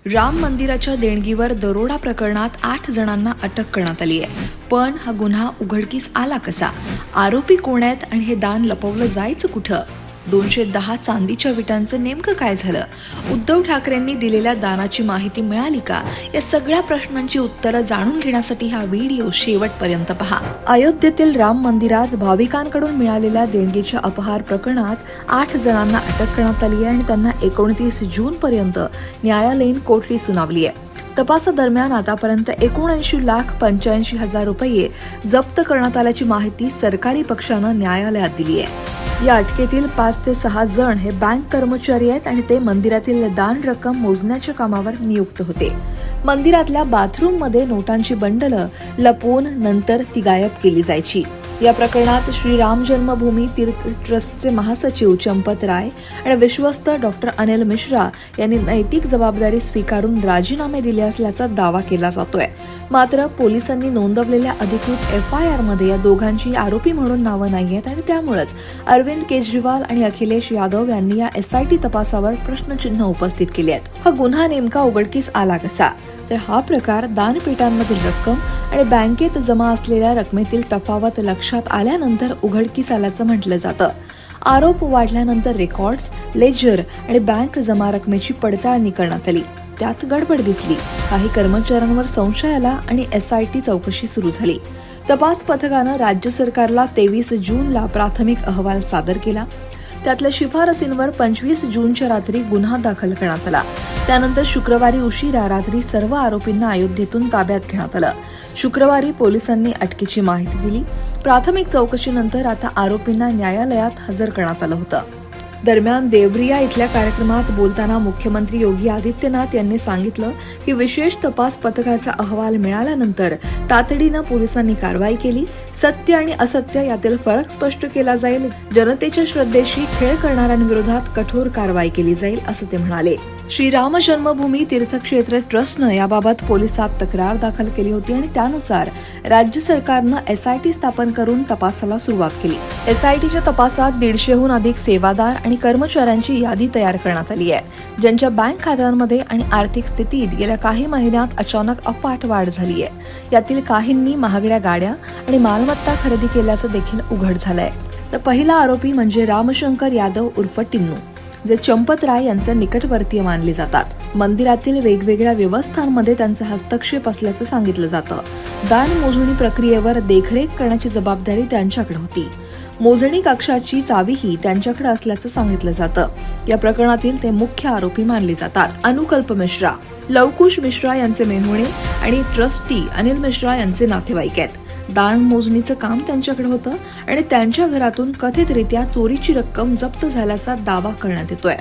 राम मंदिराच्या देणगीवर दरोडा प्रकरणात 8 जणांना अटक करण्यात आली आहे. पण हा गुन्हा उघडकीस आला कसा? आरोपी कोण आहेत आणि हे दान लपवलं जायचं कुठं? 210 चांदीच्या विटांचं नेमकं काय झालं? उद्धव ठाकरेंनी दिलेल्या दानाची माहिती मिळाली का? या सगळ्या प्रश्नांची उत्तरं जाणून घेण्यासाठी हा व्हिडिओ शेवटपर्यंत पहा. अयोध्येतील राम मंदिरात भाविकांकडून मिळालेल्या देणगीच्या अपहार प्रकरणात 8 जणांना अटक करण्यात आली आहे आणि त्यांना 29 जून पर्यंत न्यायालयीन कोठडी सुनावली आहे. तपासादरम्यान आतापर्यंत 79,85,000 रुपये जप्त करण्यात आल्याची माहिती सरकारी पक्षानं न्यायालयात दिली आहे. या अटकेतील 5 ते 6 जण हे बँक कर्मचारी आहेत आणि ते मंदिरातील दान रक्कम मोजण्याच्या कामावर नियुक्त होते. मंदिरातल्या बाथरूम मध्ये नोटांची बंडलं लपवून नंतर ती गायब केली जायची. या प्रकरणात श्री राम जन्मभूमी तीर्थ ट्रस्टचे महासचिव चंपत राय आणि विश्वस्त डॉक्टर अनिल मिश्रा यांनी नैतिक जबाबदारी स्वीकारून राजीनामे दिले असल्याचा दावा केला जातोय. मात्र पोलिसांनी नोंदवलेल्या अधिकृत FIR मध्ये या दोघांची आरोपी म्हणून नावं नाहीयेत आणि त्यामुळेच अरविंद केजरीवाल आणि अखिलेश यादव यांनी या SIT तपासावर प्रश्नचिन्ह उपस्थित केले आहेत. हा गुन्हा नेमका उघडकीस आला कसा? तर हा प्रकार दानपेटांमधील रक्कम आणि बँकेत जमा असलेल्या रकमेतील तफावत लक्षात आल्यानंतर उघडकीस आल्याचं म्हटलं जातं. आरोप वाढल्यानंतर रेकॉर्ड्स, लेजर आणि बँक जमा रकमेची पडताळणी करण्यात आली. त्यात गडबड दिसली. काही कर्मचाऱ्यांवर संशय आला आणि SIT चौकशी सुरू झाली. तपास पथकानं राज्य सरकारला 23 जूनला प्राथमिक अहवाल सादर केला. त्यातल्या शिफारसींवर 25 जूनच्या रात्री गुन्हा दाखल करण्यात आला. त्यानंतर शुक्रवारी उशिरा रात्री सर्व आरोपींना अयोध्येतून ताब्यात घेण्यात आलं. शुक्रवारी पोलिसांनी अटकेची माहिती दिली. प्राथमिक चौकशीनंतर आता आरोपींना न्यायालयात हजर करण्यात आलं होतं. दरम्यान देवरिया इथल्या कार्यक्रमात बोलताना मुख्यमंत्री योगी आदित्यनाथ यांनी सांगितलं की विशेष तपास पथकाचा अहवाल मिळाल्यानंतर तातडीनं पोलिसांनी कारवाई केली. सत्य आणि असत्य यातील फरक स्पष्ट केला जाईल. जनतेच्या श्रद्धेशी खेळ करणाऱ्यांविरोधात कठोर कारवाई केली जाईल असं ते म्हणाले. श्रीराम जन्मभूमी तीर्थक्षेत्र ट्रस्टनं याबाबत पोलिसात तक्रार दाखल केली होती आणि त्यानुसार राज्य सरकारनं SIT स्थापन करून तपासाला सुरुवात केली. SITच्या तपासात 150हून अधिक सेवादार आणि कर्मचाऱ्यांची यादी तयार करण्यात आली आहे, ज्यांच्या बँक खात्यांमध्ये आणि आर्थिक स्थितीत गेल्या काही महिन्यात अचानक अफाट वाढ झाली आहे. यातील काहींनी महागड्या गाड्या आणि मालमत्ता खरेदी केल्याचं देखील उघड झालंय. तर पहिला आरोपी म्हणजे रामशंकर यादव उर्फ टिन्नू, जे चंपत राय यांचे निकटवर्तीय मानले जातात. मंदिरातील वेगवेगळ्या व्यवस्थांमध्ये त्यांचा हस्तक्षेप असल्याचं सांगितलं जातं. दान मोजणी प्रक्रियेवर देखरेख करण्याची जबाबदारी त्यांच्याकडे होती. मोजणी कक्षाची चावीही त्यांच्याकडे असल्याचं सांगितलं जातं. या प्रकरणातील ते मुख्य आरोपी मानले जातात. अनुकल्प मिश्रा, लवकुश मिश्रा यांचे मेहुणे आणि ट्रस्टी अनिल मिश्रा यांचे नातेवाईक आहेत. दान मोजणीचं काम त्यांच्याकडे होतं आणि त्यांच्या घरातून कथितरित्या चोरीची रक्कम जप्त झाल्याचा दावा करण्यात येतोय.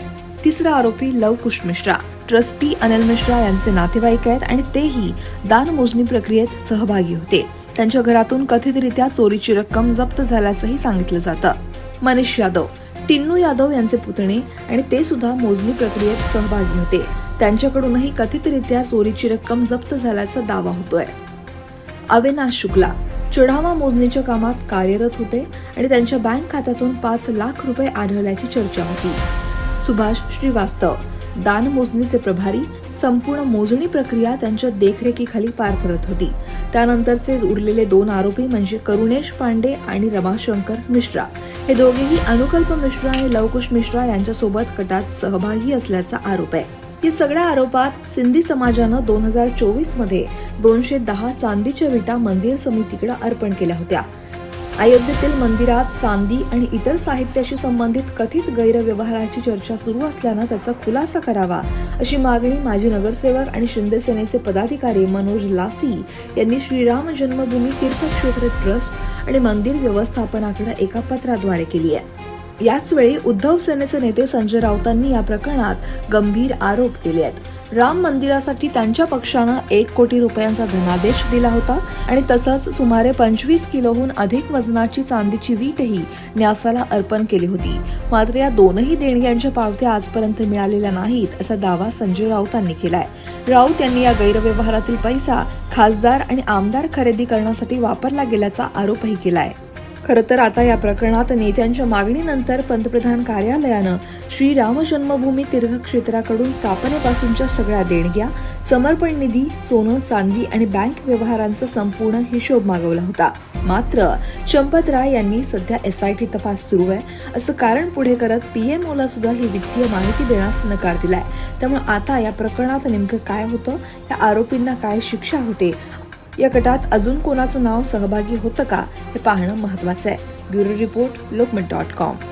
तिसरा आरोपी लवकुश मिश्रा, ट्रस्टी अनिल मिश्रा यांचे नातेवाईक आहेत आणि तेही दान मोजणी प्रक्रियेत सहभागी होते. त्यांच्या घरातून कथितरित्या चोरीची रक्कम जप्त झाल्याचंही सांगितलं जातं. मनीष यादव, टिन्नू यादव यांचे पुतणे आणि ते सुद्धा मोजणी प्रक्रियेत सहभागी होते. त्यांच्याकडूनही कथितरित्या चोरीची रक्कम जप्त झाल्याचा दावा होतोय. अविनाश शुक्ला चढावा मोजणीच्या कामात कार्यरत होते आणि त्यांच्या बँक खात्यातून 5 लाख रुपये आढळल्याची चर्चा होती. सुभाष श्रीवास्तव, दान मोजणीचे प्रभारी, संपूर्ण मोजणी प्रक्रिया त्यांच्या देखरेखीखाली पार पडत होती. त्यानंतरचे उरलेले 2 आरोपी म्हणजे करुणेश पांडे आणि रमाशंकर मिश्रा. हे दोघेही अनुकल्प मिश्रा आणि लवकुश मिश्रा यांच्यासोबत कटात सहभागी असल्याचा आरोप आहे. या सगळ्या आरोपात सिंधी समाजानं 2024 मध्ये 210 चांदीच्या विटा मंदिर समितीकडे अर्पण केल्या होत्या. अयोध्येतील मंदिरात चांदी आणि इतर साहित्याशी संबंधित कथित गैरव्यवहाराची चर्चा सुरू असल्यानं त्याचा खुलासा करावा अशी मागणी माजी नगरसेवक आणि शिंदे सेनेचे पदाधिकारी मनोज लासी यांनी श्रीराम जन्मभूमी तीर्थक्षेत्र ट्रस्ट आणि मंदिर व्यवस्थापनाकडे एका पत्राद्वारे केली आहे. याच वेळी उद्धव सेनेचे नेते संजय राऊतांनी या प्रकरणात गंभीर आरोप केले आहेत. राम मंदिरासाठी त्यांच्या पक्षानं 1 कोटी रुपयांचा धनादेश दिला होता आणि तसंच सुमारे 25 किलोहून अधिक वजनाची चांदीची वीटही न्यासाला अर्पण केली होती. मात्र या दोनही देणग्यांच्या पावत्या आजपर्यंत मिळालेल्या नाहीत असा दावा संजय राऊतांनी केलाय. राऊत यांनी या गैरव्यवहारातील पैसा खासदार आणि आमदार खरेदी करण्यासाठी वापरला गेल्याचा आरोपही केलाय. खरं तर आता या प्रकरणात नेत्यांच्या मागणीनंतर पंतप्रधान कार्यालयानं श्रीराम जन्मभूमी तीर्थक्षेत्राकडून स्थापनेपासूनच्या सगळ्या देणग्या, समर्पण निधी, सोनं, चांदी आणि बँक व्यवहारांचा संपूर्ण हिशोब मागवला होता. मात्र चंपत राय यांनी सध्या SIT तपास सुरू आहे असं कारण पुढे करत PMOला सुद्धा ही वित्तीय माहिती देण्यास नकार दिलाय. त्यामुळे आता या प्रकरणात नेमकं काय होतं, या आरोपींना काय शिक्षा होते, या गटात अजून कोणाचं नाव सहभागी होतं का हे पाहणं महत्त्वाचं आहे. Bureau report, लोकमत.com.